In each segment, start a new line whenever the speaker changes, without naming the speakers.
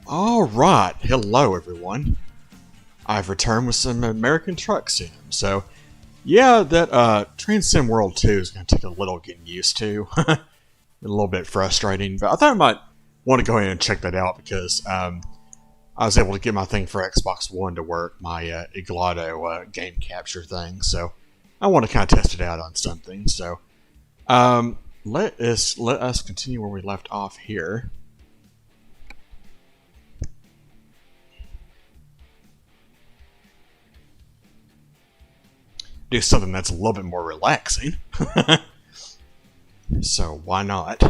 Alright, hello everyone. I've returned with some American Truck Sim. So, yeah, that Transcend World 2 is going to take a little getting used to. A little bit frustrating, but I thought I might want to go ahead and check that out because I was able to get my thing for Xbox One to work, my Iglado game capture thing. So, I want to kind of test it out on something. So, let us continue where we left off here. Do something that's a little bit more relaxing. So why not?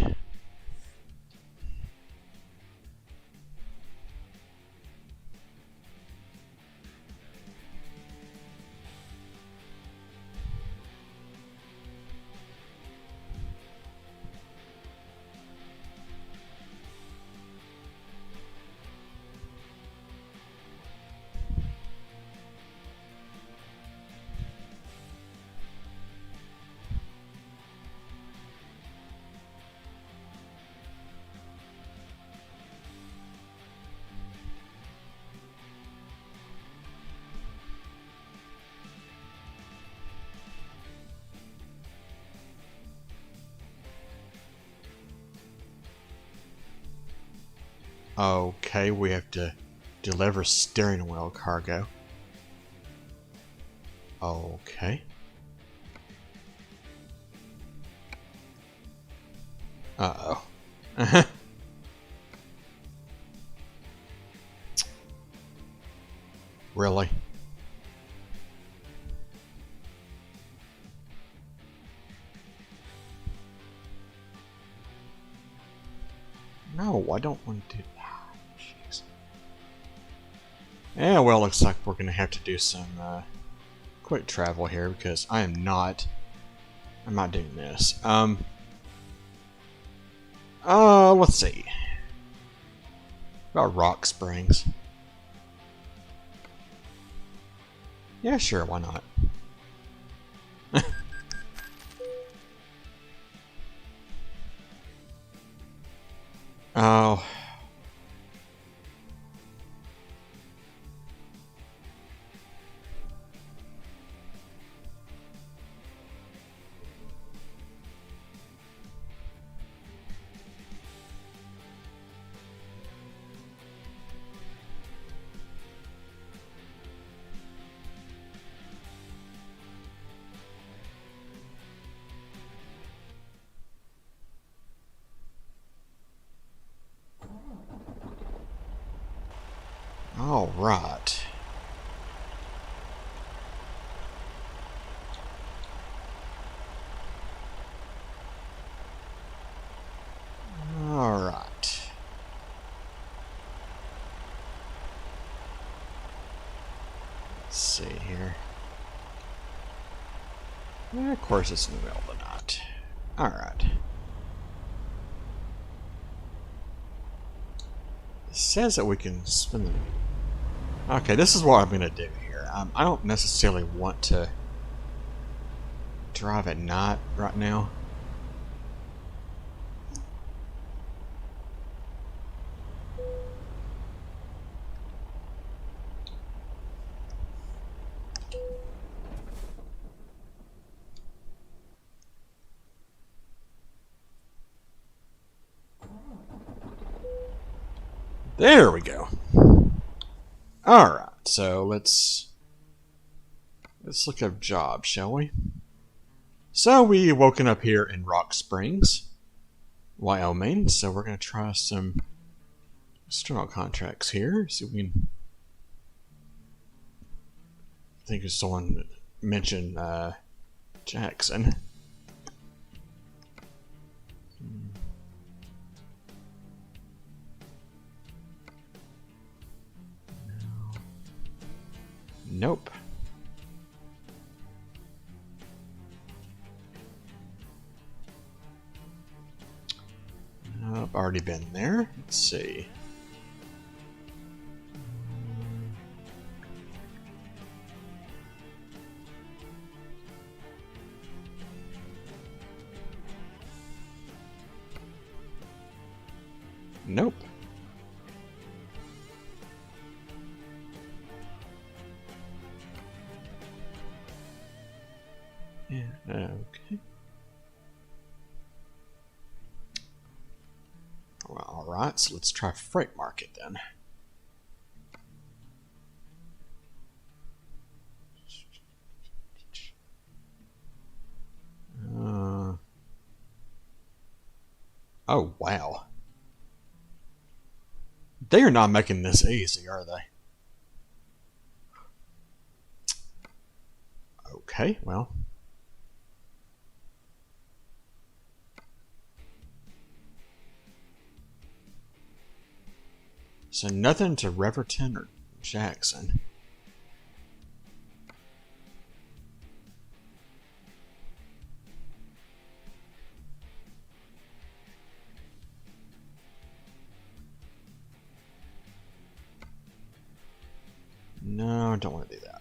Okay, we have to deliver steering wheel cargo. Okay. Uh-oh. Really? No, I don't want to do that. Jeez. Yeah, well, looks like we're going to have to do some quick travel here because I'm not doing this. Let's see. About Rock Springs. Yeah, sure, why not? Oh. All right. All right. Let's see here. Yeah, of course, it's in the middle of the night. All right. It says that we can spin the... Okay, this is what I'm going to do here. I don't necessarily want to drive at night right now. There we go. All right, so let's look up jobs, shall we? So we woken up here in Rock Springs, Wyoming. So we're gonna try some external contracts here. See if we can. I think someone mentioned Jackson. Nope. I've already been there. Let's see. Nope. Yeah, okay. Well, alright, so let's try freight market then. Oh, wow. They are not making this easy, are they? Okay, well. So nothing to Reverton or Jackson. No, I don't want to do that.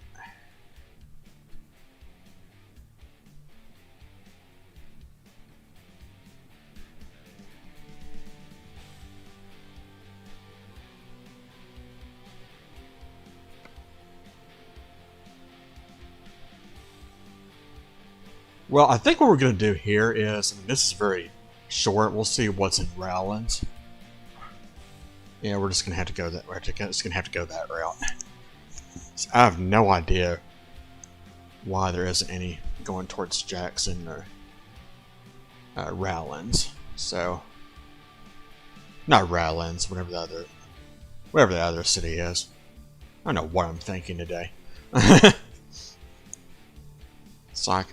Well, I think what we're going to do here is, I mean, this is very short. We'll see what's in Rowlands. Yeah, we're just going to have to go that. We're just going to have to go that route. So I have no idea why there isn't any going towards Jackson or Rowlands. So, not Rowlands, whatever the other city is. I don't know what I'm thinking today. It's like,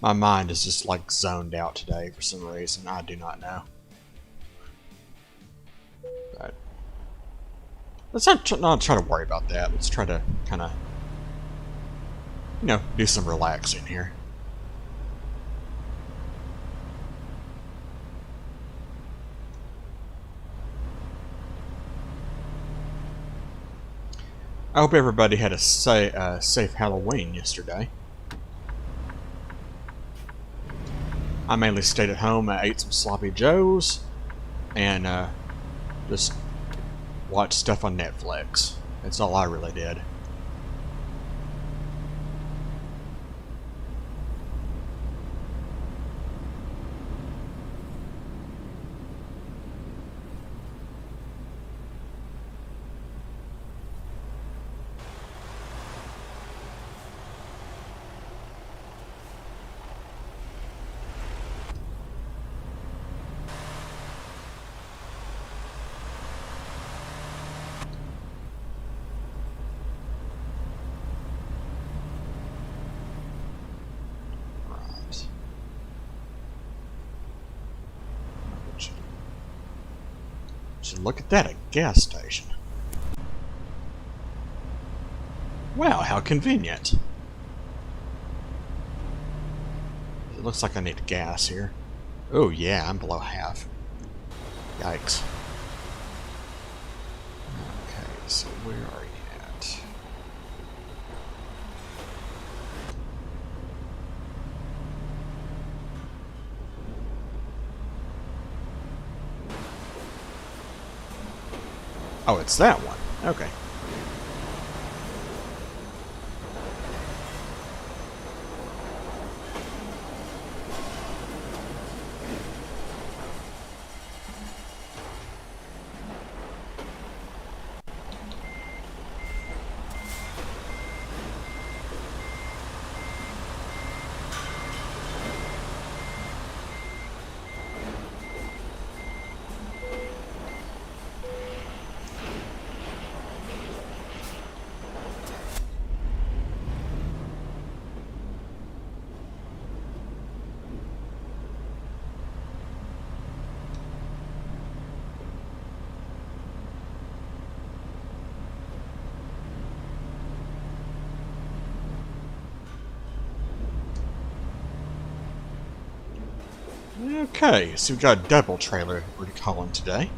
my mind is just like zoned out today for some reason. I do not know. But let's not try to worry about that. Let's try to kind of, do some relaxing here. I hope everybody had a safe Halloween yesterday. I mainly stayed at home. I ate some sloppy joes and just watched stuff on Netflix. That's all I really did. Look at that, a gas station. Wow, how convenient. It looks like I need gas here. Oh yeah, I'm below half. Yikes. Okay, so where are you at? Oh, it's that one. Okay. Okay, so we got a double trailer we're calling today.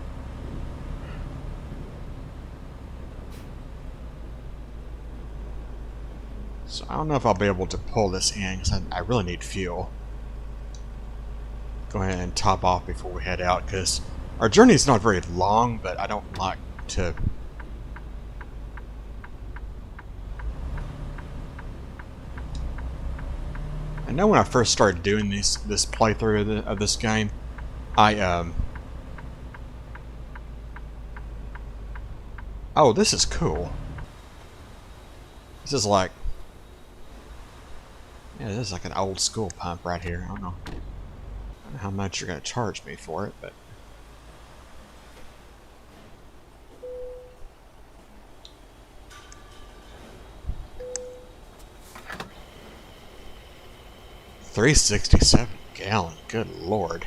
So I don't know if I'll be able to pull this in because I really need fuel. Go ahead and top off before we head out because our journey is not very long, but I don't like to... I know when I first started doing this playthrough of this game, I oh, this is cool. This is like, yeah, this is like an old school pump right here. I don't know how much you're gonna charge me for it, but $3.67 a gallon. Good lord.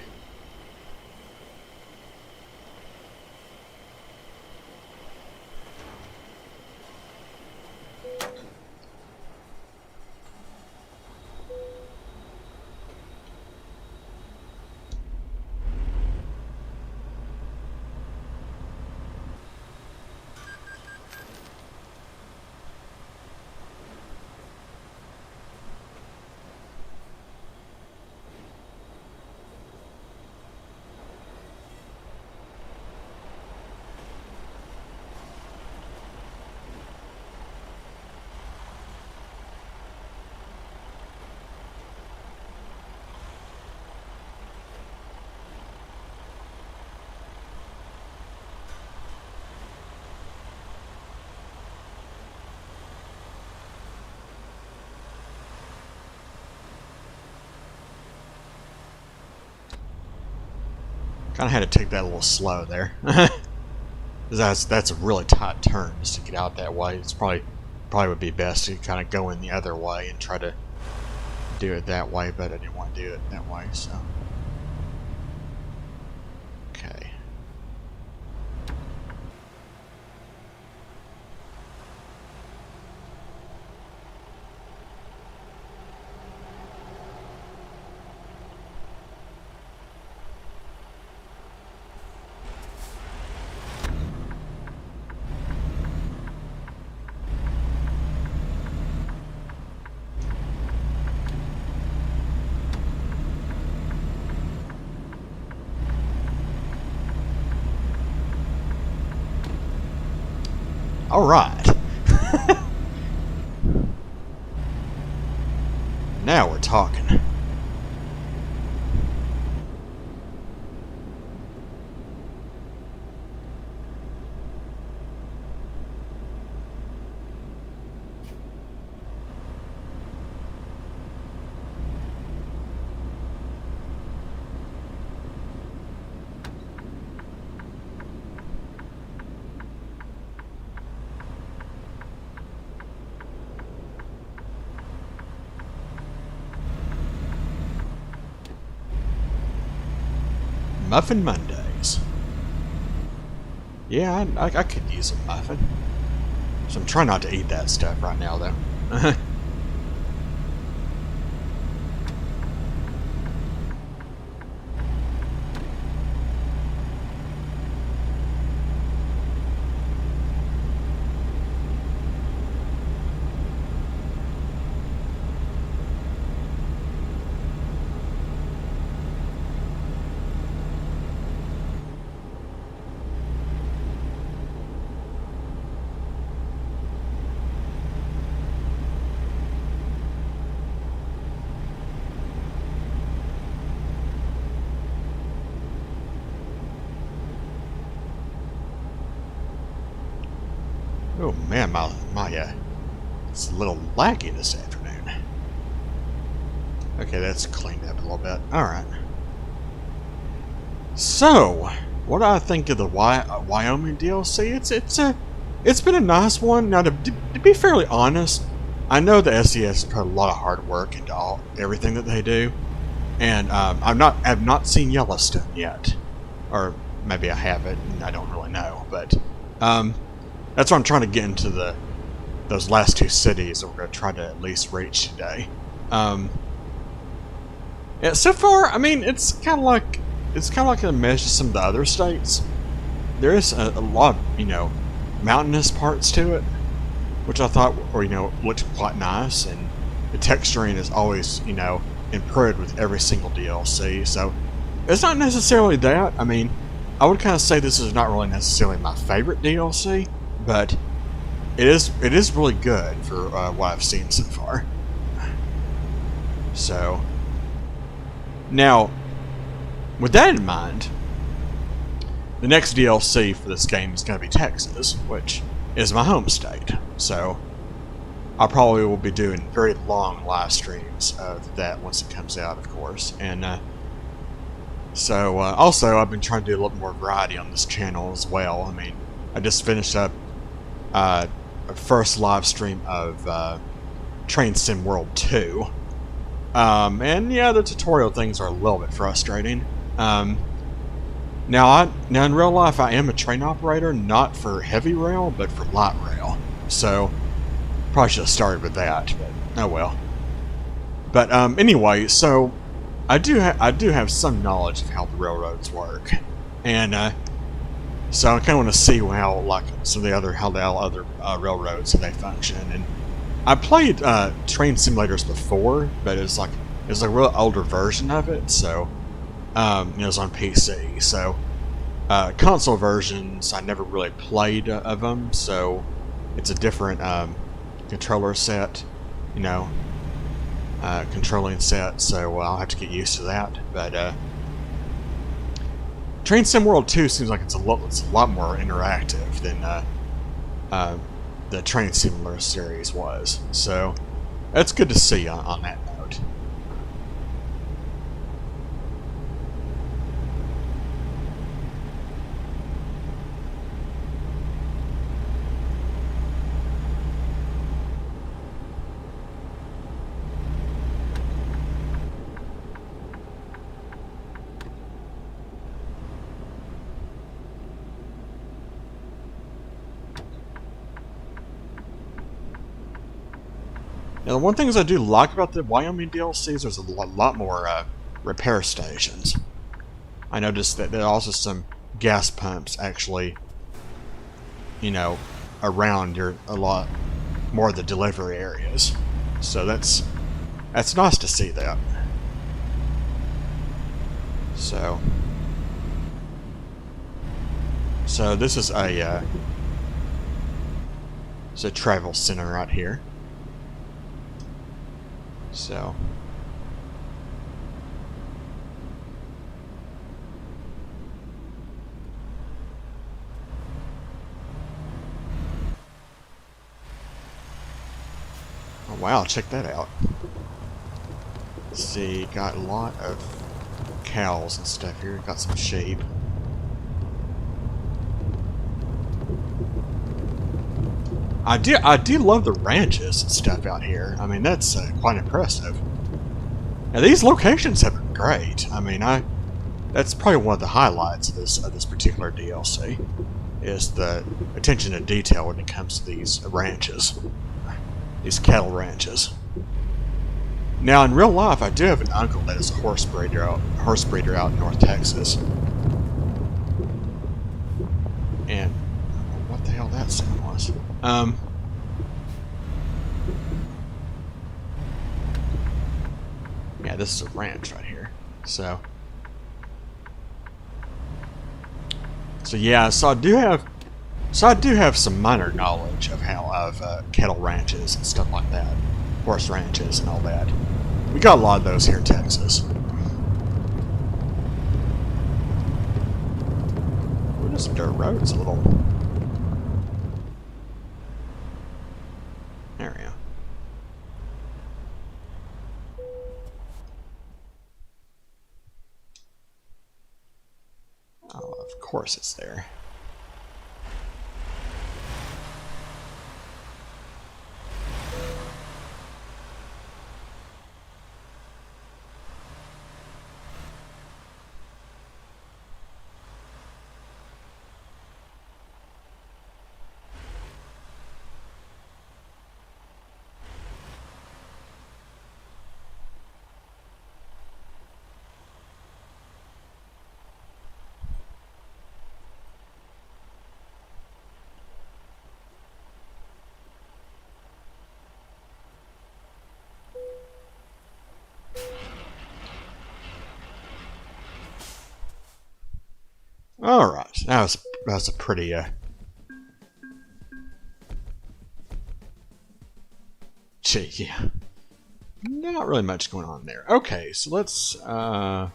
Kind of had to take that a little slow there. That's a really tight turn just to get out that way. It's probably would be best to kind of go in the other way and try to do it that way, but I didn't want to do it that way, so. Okay. All right. Now we're talking. Muffin Mondays. Yeah, I could use a muffin. So I'm trying not to eat that stuff right now, though. Oh man, my it's a little laggy this afternoon. Okay, that's cleaned up a little bit. All right. So, what do I think of the Wyoming DLC? It's been a nice one. Now, to be fairly honest, I know the SES put a lot of hard work into everything that they do, and I've not seen Yellowstone yet, or maybe I haven't. I don't really know, but that's why I'm trying to get into those last two cities that we're going to try to at least reach today. Yeah, so far, I mean, it's kind of like a mesh to some of the other states. There is a lot of, mountainous parts to it, which I thought, looked quite nice, and the texturing is always, improved with every single DLC. So it's not necessarily that. I mean, I would kind of say this is not really necessarily my favorite DLC, but it is really good for what I've seen so far. So, now, with that in mind, the next DLC for this game is going to be Texas, which is my home state. So, I probably will be doing very long live streams of that once it comes out, of course. And also, I've been trying to do a little more variety on this channel as well. I mean, I just finished up a first live stream of Train Sim World 2. And yeah, the tutorial things are a little bit frustrating. Now in real life, I am a train operator, not for heavy rail, but for light rail. So, probably should have started with that, but oh well. But anyway, so I do have some knowledge of how the railroads work, and so I kind of want to see how how the other railroads they function. And I played train simulators before, but it's a real older version of it, so it was on PC. So console versions I never really played of them, so it's a different controller set, controlling set, so I'll have to get used to that. But Train Sim World 2 seems like it's a lot more interactive than the Train Simulator series was, so that's good to see on that note. Now, the one thing I do like about the Wyoming DLCs, there's a lot more repair stations. I noticed that there are also some gas pumps actually, around a lot more of the delivery areas. So that's nice to see that. So this is a travel center right here. So oh wow, check that out. Let's see, got a lot of cows and stuff here, got some sheep. I do love the ranches and stuff out here. I mean, that's quite impressive. Now, these locations have been great. I mean, that's probably one of the highlights of this particular DLC, is the attention to detail when it comes to these ranches, these cattle ranches. Now, in real life, I do have an uncle that is a horse breeder out in North Texas, and what the hell that sound was. Yeah, this is a ranch right here. So yeah, so I do have some minor knowledge of cattle ranches and stuff like that, horse ranches and all that. We got a lot of those here in Texas. Ooh, this dirt road's a little. There we go. Oh, of course it's there. Alright, that was a pretty, gee, yeah. not really much going on there. Okay, so let's try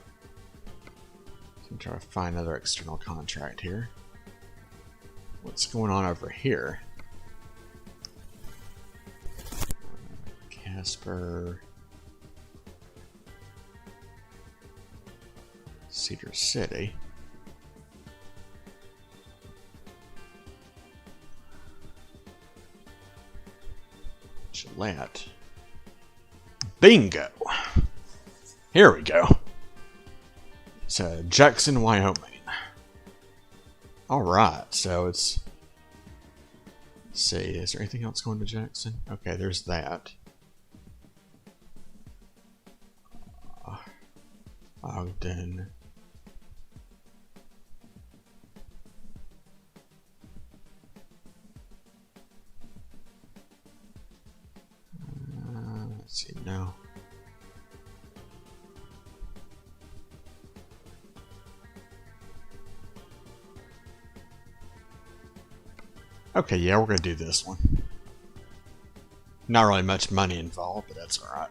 to find another external contract here. What's going on over here? Casper, Cedar City. Gillette. Bingo! Here we go. It's Jackson, Wyoming. Alright, so it's... Let's see, is there anything else going to Jackson? Okay, there's that. Ogden. Let's see now. Okay, yeah, we're gonna do this one. Not really much money involved, but that's alright.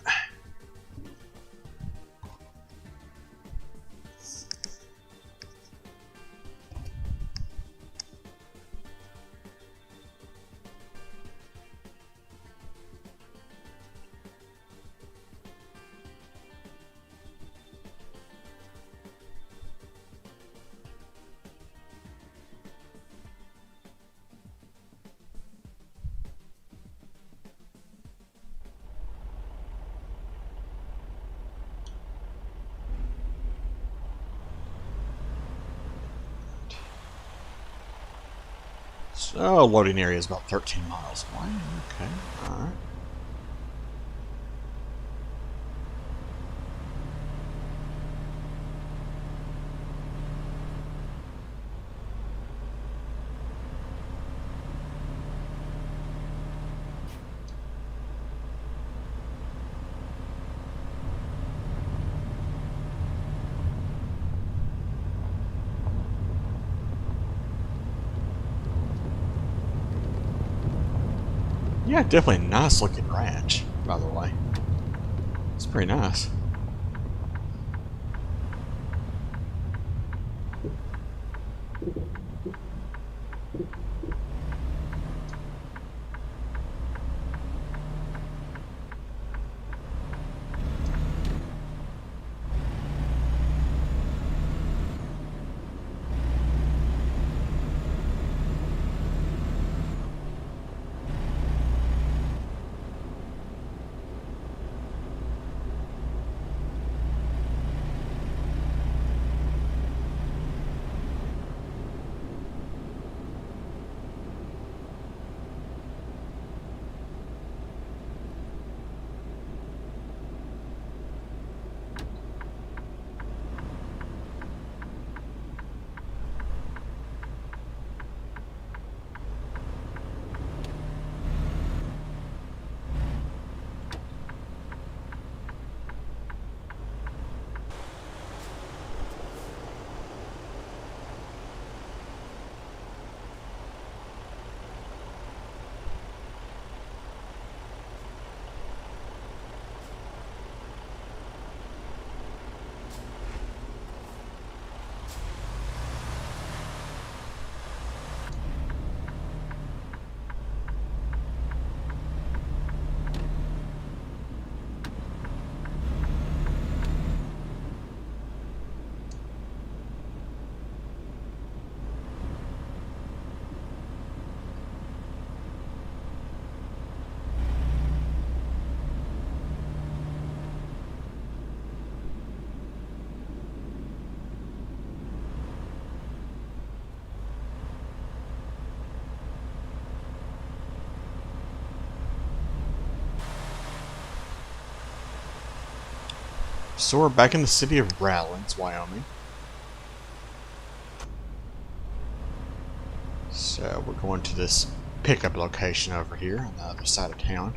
So, loading area is about 13 miles away. Okay, alright. Yeah, definitely a nice looking ranch, by the way. It's pretty nice. So we're back in the city of Rawlins, Wyoming. So we're going to this pickup location over here on the other side of town.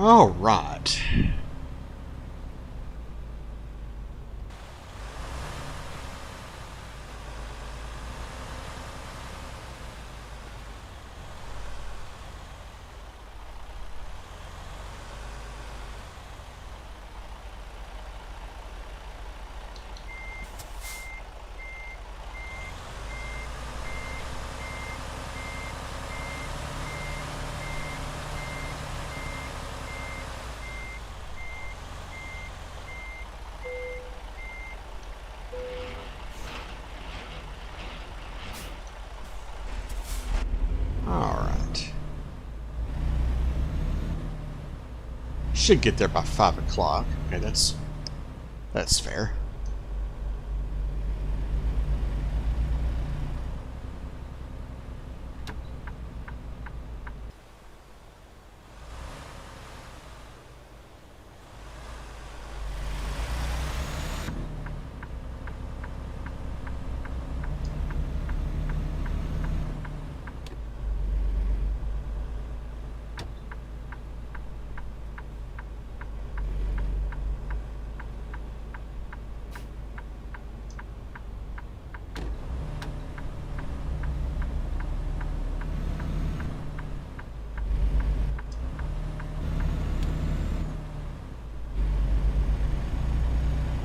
All right. Alright. Should get there by 5 o'clock. Okay, that's fair.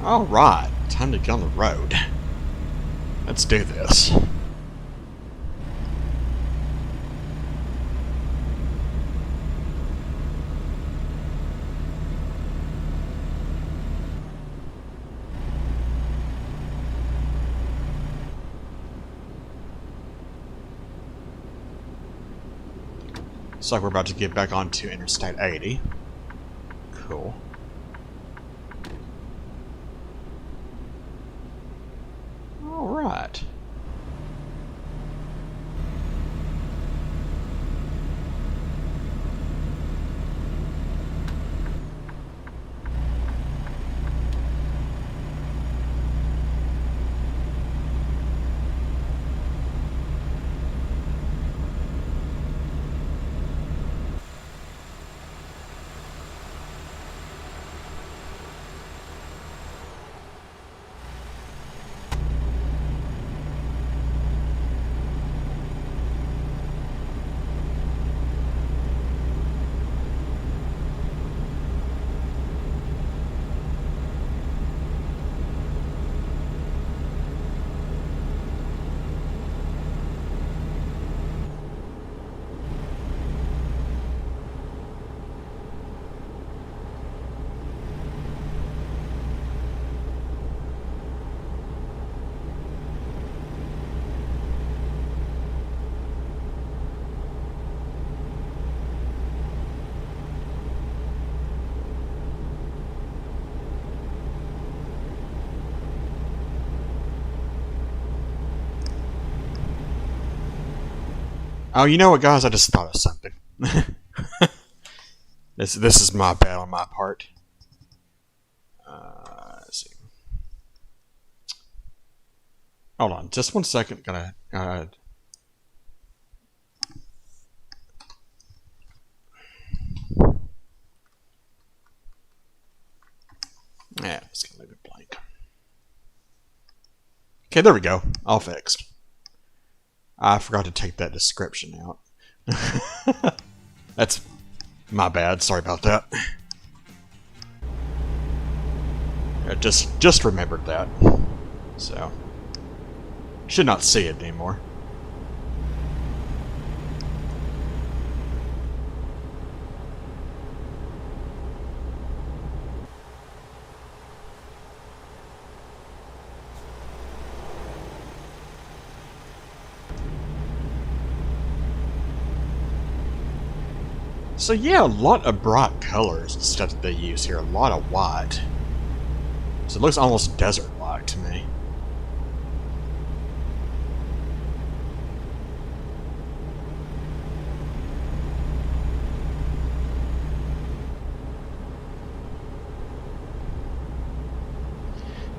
Alright, time to get on the road. Let's do this. Looks like we're about to get back onto Interstate 80. Cool. Alright. Oh, you know what, guys? I just thought of something. This is my bad on my part. Let's see. Hold on, just 1 second. Gonna. Yeah, just gonna leave it blank. Okay, there we go. All fixed. I forgot to take that description out. That's my bad. Sorry about that. I just remembered that. So should not see it anymore. So yeah, a lot of bright colors and stuff that they use here. A lot of white. So it looks almost desert-like to me.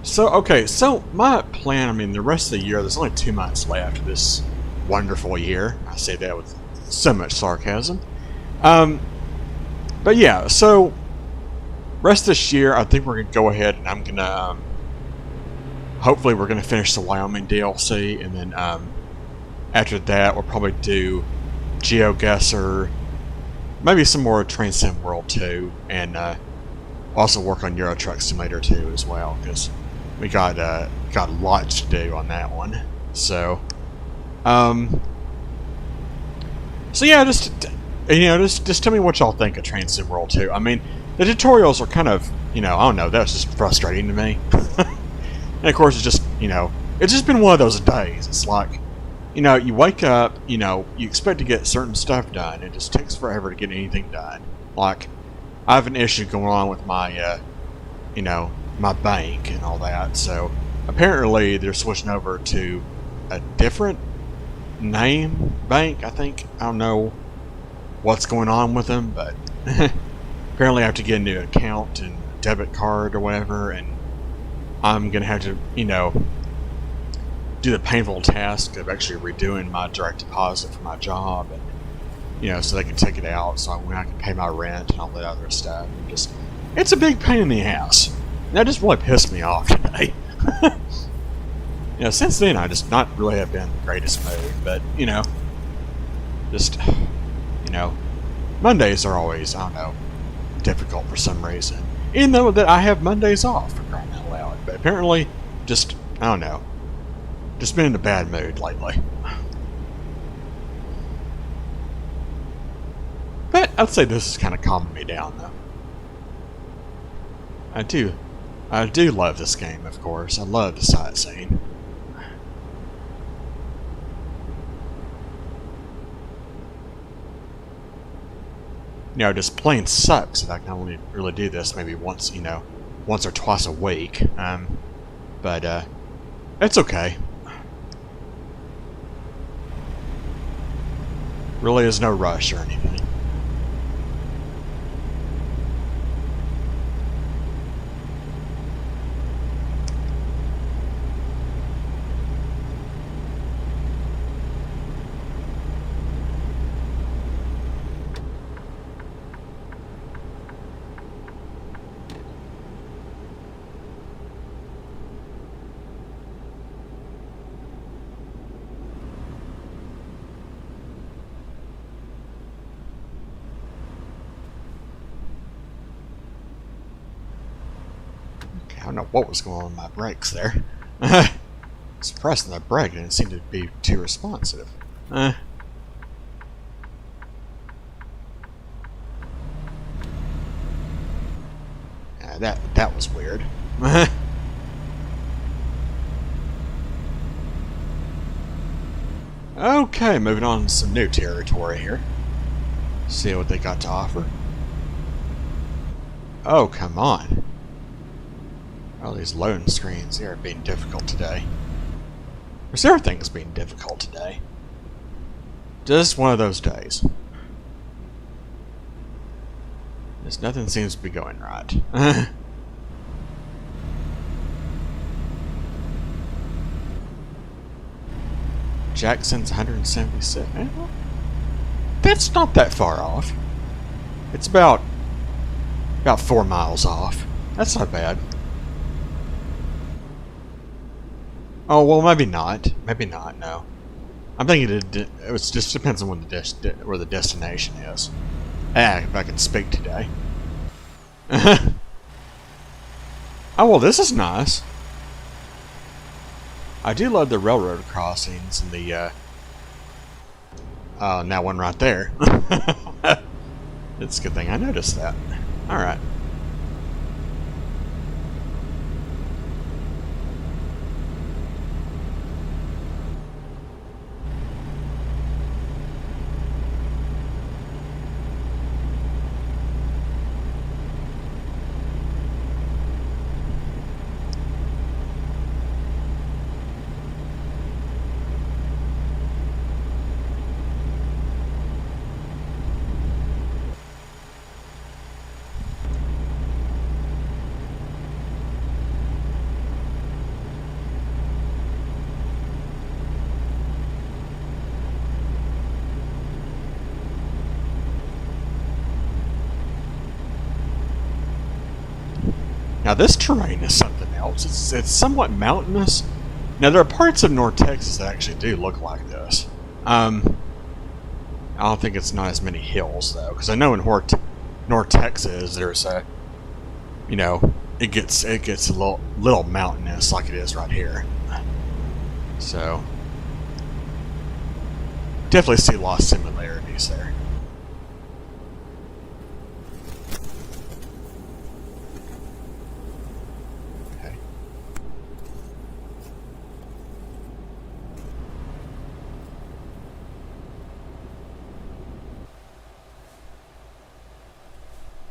So, okay, so my plan, I mean, the rest of the year, there's only 2 months left of this wonderful year. I say that with so much sarcasm. But yeah, so rest of this year, I think we're gonna go ahead and I'm gonna hopefully we're gonna finish the Wyoming DLC, and then after that we'll probably do GeoGuessr, maybe some more Transcend World 2, and also work on Euro Truck Simulator 2 as well, because we got a lot to do on that one. So, so yeah, just tell me what y'all think of Transcend World 2. I mean, the tutorials are kind of, I don't know, that's just frustrating to me. And of course, it's just, it's just been one of those days. It's like, you wake up, you expect to get certain stuff done. It just takes forever to get anything done. Like, I have an issue going on with my, my bank and all that. So, apparently, they're switching over to a different name bank, I think. I don't know what's going on with them, but apparently I have to get a new account and debit card or whatever, and I'm going to have to, do the painful task of actually redoing my direct deposit for my job, and, so they can take it out so I can pay my rent and all that other stuff. It's a big pain in the ass. And that just really pissed me off today. Since then I just not really have been in the greatest mood, but, Mondays are always, I don't know, difficult for some reason. Even though that I have Mondays off, for crying out loud. But apparently, I don't know, just been in a bad mood lately. But I'd say this is kind of calming me down, though. I do love this game, of course. I love the sightseeing. Just plain sucks that I can only really do this maybe once, once or twice a week. But it's okay. Really is no rush or anything. I don't know what was going on with my brakes there. I was pressing the brake and it seemed to be too responsive. Yeah, that was weird. Okay, moving on to some new territory here. See what they got to offer. Oh, come on. All these loading screens here are being difficult today. Everything's being difficult today. Just one of those days. Just nothing seems to be going right. Jackson's 176. That's not that far off. It's about 4 miles off. That's not bad. Oh, well, maybe not. Maybe not, no. I'm thinking it just depends on where the destination is. If I can speak today. Oh, well, this is nice. I do love the railroad crossings and the, now one right there. It's a good thing I noticed that. Alright. Now this terrain is something else. It's somewhat mountainous. Now there are parts of North Texas that actually do look like this. I don't think it's not as many hills though, because I know in North Texas there's a, you know, it gets a little mountainous like it is right here. So definitely see a lot of similarities there. Okay.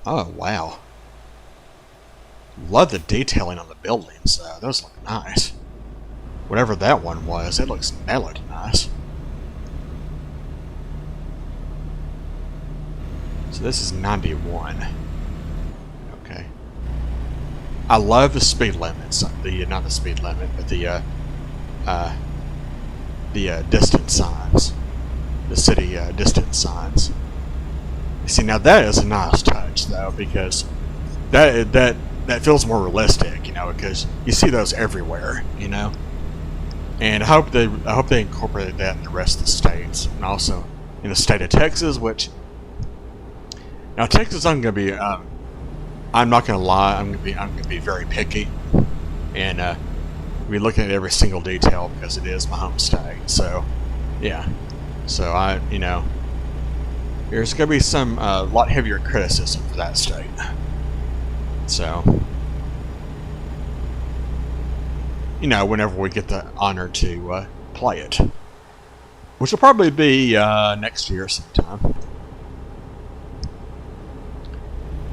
Oh wow. Love the detailing on the buildings though. Those look nice. Whatever that one was, that looked nice. So this is 91. Okay. I love the speed limits. Not the speed limit, but the distance signs. The city distance signs. You see, now that is a nice touch though, because that feels more realistic, you know, because you see those everywhere, you know. And I hope they incorporated that in the rest of the states, and also in the state of Texas. Which now Texas, I'm gonna be, I'm not gonna lie, I'm gonna be very picky, and be looking at every single detail because it is my home state. So yeah, so you know, there's gonna be some lot heavier criticism for that state. So, you know, whenever we get the honor to play it, which will probably be next year sometime.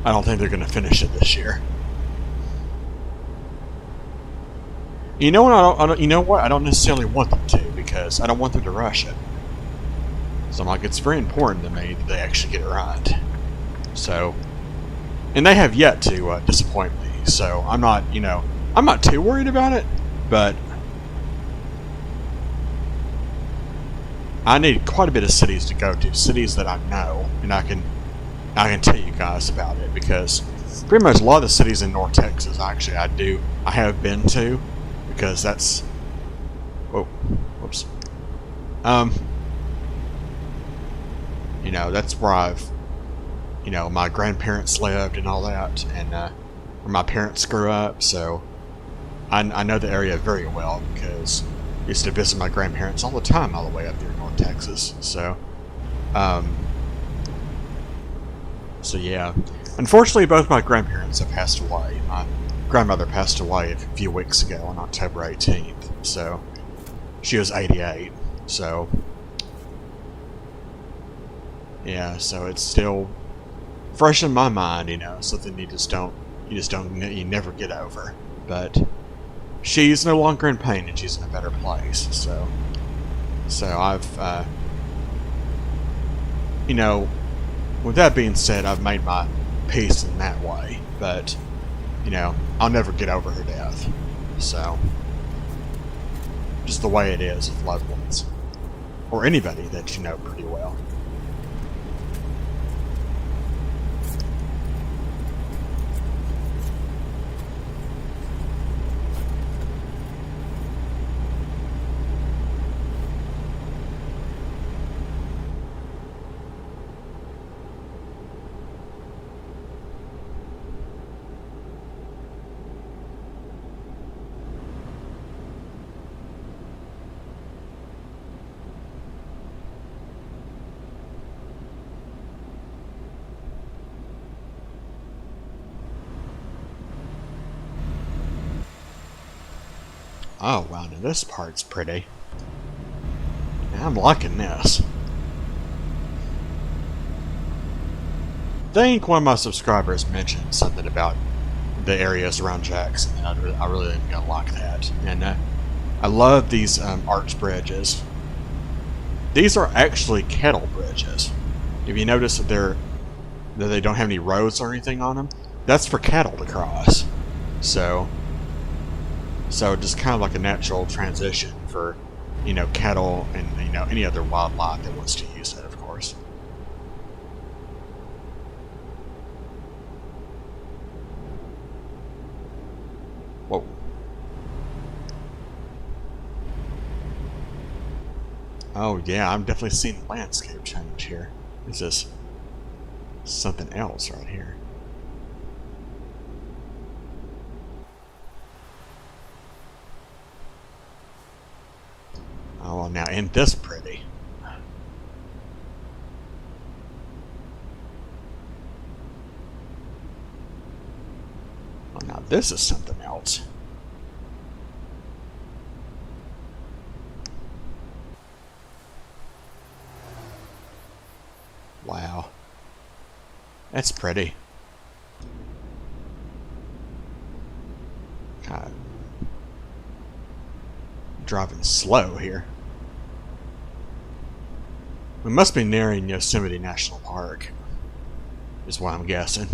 I don't think they're going to finish it this year. You know what? You know what? I don't necessarily want them to, because I don't want them to rush it. So I'm like, it's very important to me that they actually get it right. So, and they have yet to disappoint me. So I'm not, you know, I'm not too worried about it. But I need quite a bit of cities to go to, cities that I know, and I can tell you guys about it, because pretty much a lot of the cities in North Texas, actually, I have been to, because that's, whoops, you know, that's where you know, my grandparents lived and all that, and where my parents grew up, so I know the area very well, because I used to visit my grandparents all the time all the way up there in North Texas. So, so yeah. Unfortunately, both my grandparents have passed away. My grandmother passed away a few weeks ago on October 18th. So, she was 88. So, yeah, so it's still fresh in my mind, you know, something you never get over. But she's no longer in pain, and she's in a better place. So I've, you know, with that being said, I've made my peace in that way. But, you know, I'll never get over her death. So, just the way it is with loved ones, or anybody that you know pretty well. Oh wow, now this part's pretty. I'm liking this. I think one of my subscribers mentioned something about the areas around Jackson, and I really think I like that. And I love these arch bridges. These are actually kettle bridges. If you notice that they don't have any roads or anything on them, that's for cattle to cross. So just kind of like a natural transition for, you know, cattle and, you know, any other wildlife that wants to use it, of course. Whoa. Oh yeah, I'm definitely seeing landscape change here. This is something else right here. Oh, well, now ain't this pretty? Well, now this is something else. Wow. That's pretty. God. Driving slow here. We must be nearing Yosemite National Park, is what I'm guessing.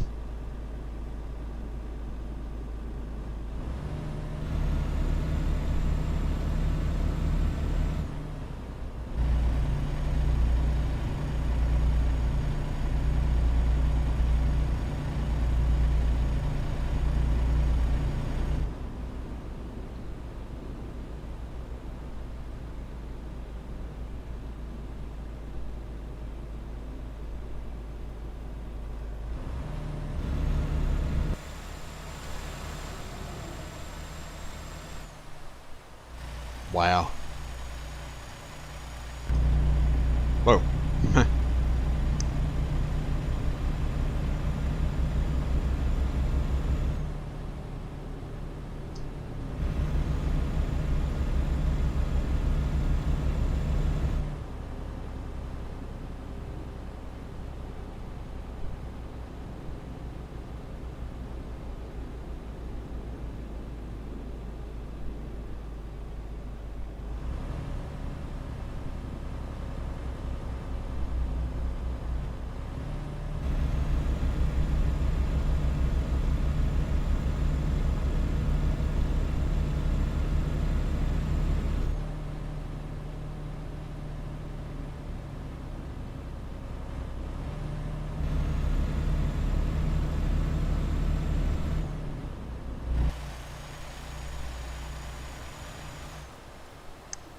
Wow. Whoa.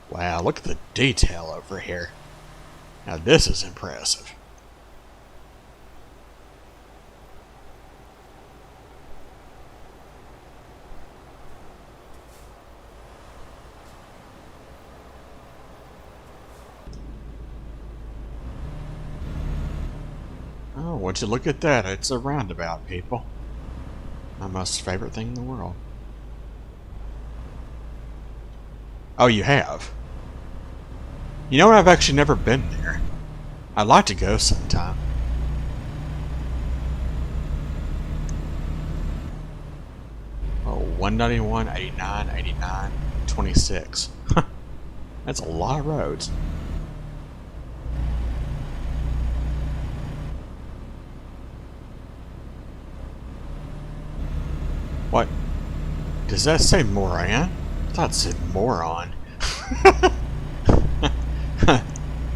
Wow, look at the detail over here. Now this is impressive. Oh, would you look at that? It's a roundabout, people. My most favorite thing in the world. Oh, you have? You know what? I've actually never been there. I'd like to go sometime. Oh, 191, 89, 89, 26. That's a lot of roads. What? Does that say Moran? I thought it said moron.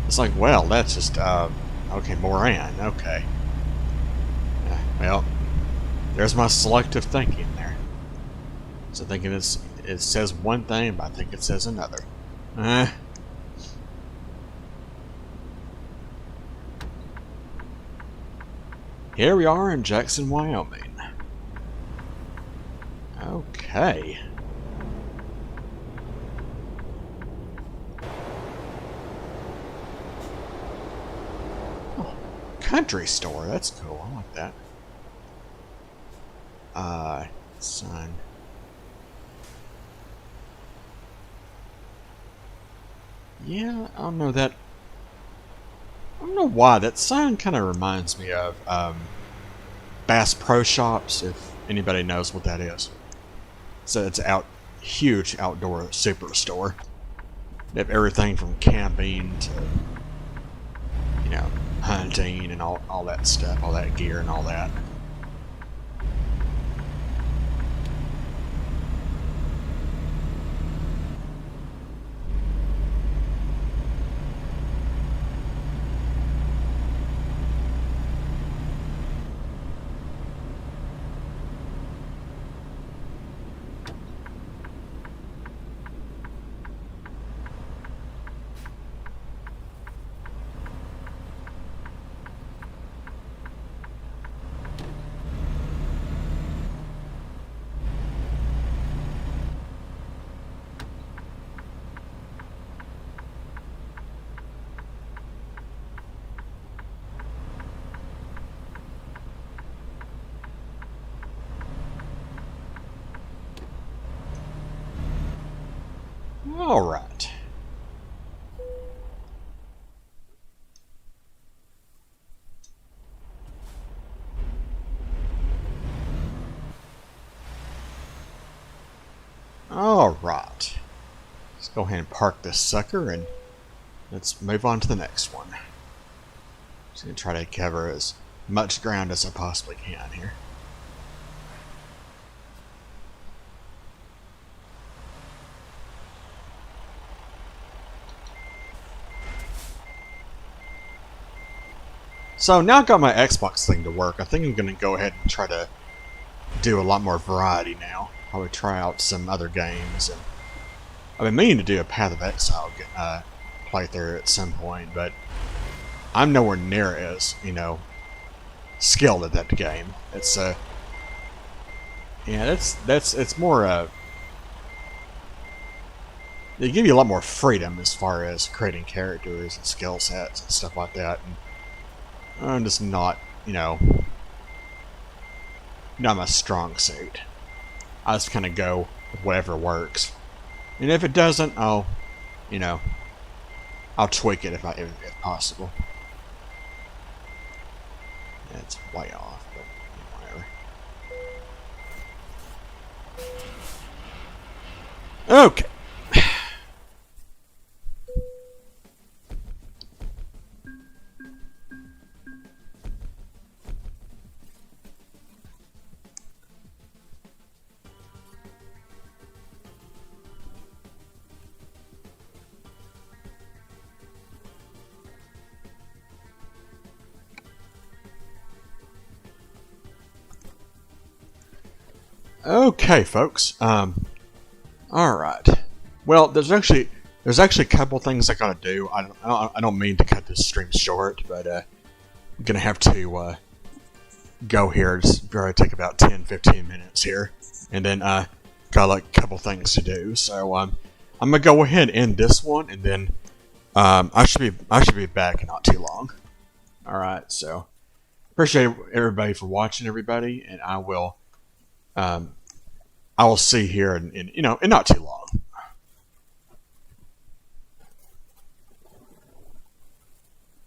It's like, well, that's just, okay, Moran, okay. Well, there's my selective thinking there. So thinking it says one thing, but I think it says another. Here we are in Jackson, Wyoming. Okay. Oh, country store, that's cool. I like that. Sign. Yeah, I don't know that. I don't know why that sign kind of reminds me of Bass Pro Shops. If anybody knows what that is, so it's huge outdoor superstore. They have everything from camping to hunting and all that stuff, all that gear and all that. Alright. Alright. Let's go ahead and park this sucker and let's move on to the next one. Just going to try to cover as much ground as I possibly can here. So now I've got my Xbox thing to work. I think I'm going to go ahead and try to do a lot more variety now. I would try out some other games. And I've been meaning to do a Path of Exile playthrough at some point, but I'm nowhere near as, skilled at that game. It's it's more they give you a lot more freedom as far as creating characters and skill sets and stuff like that. And I'm just not, not my strong suit. I just kind of go with whatever works, and if it doesn't, I'll tweak it if possible. It's way off, but whatever. Okay. Okay, folks. All right. Well, there's actually a couple things I gotta do. I don't mean to cut this stream short, but I'm gonna have to go here. It's probably take about 10-15 minutes here, and then got like a couple things to do. So I'm gonna go ahead and end this one, and then I should be back in not too long. All right. So appreciate everybody for watching, everybody, and I will see you here in not too long.